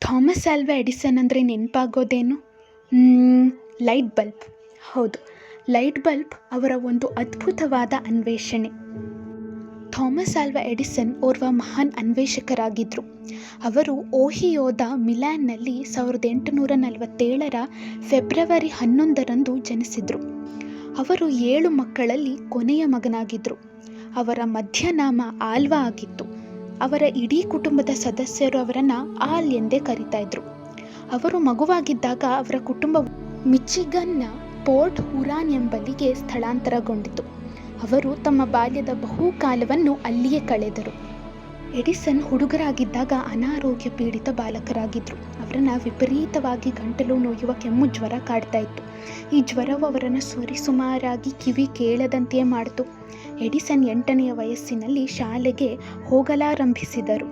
Thomas Alva Edison ಅಂದರೆ ನೆನಪಾಗೋದೇನು? Light bulb. ಹೌದು, ಲೈಟ್ ಬಲ್ಬ್ ಅವರ ಒಂದು ಅದ್ಭುತವಾದ ಅನ್ವೇಷಣೆ. ಥಾಮಸ್ ಆಲ್ವಾ ಎಡಿಸನ್ ಓರ್ವ ಮಹಾನ್ ಅನ್ವೇಷಕರಾಗಿದ್ದರು. ಅವರು ಓಹಿಯೋದ ಮಿಲ್ಯಾನ್ನಲ್ಲಿ 1847 ಫೆಬ್ರವರಿ 11 ಜನಿಸಿದರು. ಅವರು 7 ಮಕ್ಕಳಲ್ಲಿ ಕೊನೆಯ ಮಗನಾಗಿದ್ದರು. ಅವರ ಮಧ್ಯನಾಮ ಆಲ್ವಾ ಆಗಿತ್ತು. ಅವರ ಇಡೀ ಕುಟುಂಬದ ಸದಸ್ಯರು ಅವರನ್ನು ಆಲ್ ಎಂದೇ ಕರೀತಾ ಇದ್ರು. ಅವರು ಮಗುವಾಗಿದ್ದಾಗ ಅವರ ಕುಟುಂಬ ಮಿಚಿಗನ್ನ ಪೋರ್ಟ್ ಹುರಾನ್ ಎಂಬಲ್ಲಿಗೆ ಸ್ಥಳಾಂತರಗೊಂಡಿತು. ಅವರು ತಮ್ಮ ಬಾಲ್ಯದ ಬಹುಕಾಲವನ್ನು ಅಲ್ಲಿಯೇ ಕಳೆದರು. ಎಡಿಸನ್ ಹುಡುಗರಾಗಿದ್ದಾಗ ಅನಾರೋಗ್ಯ ಪೀಡಿತ ಬಾಲಕರಾಗಿದ್ದರು. ಅವರನ್ನು ವಿಪರೀತವಾಗಿ ಗಂಟಲು ನೋಯುವ ಕೆಮ್ಮು ಜ್ವರ ಕಾಡ್ತಾ ಇತ್ತು. ಈ ಜ್ವರವು ಅವರನ್ನು ಸರಿಸುಮಾರಾಗಿ ಕಿವಿ ಕೇಳದಂತೆಯೇ ಮಾಡಿತು. ಎಡಿಸನ್ 8ನೇ ವಯಸ್ಸಿನಲ್ಲಿ ಶಾಲೆಗೆ ಹೋಗಲಾರಂಭಿಸಿದರು.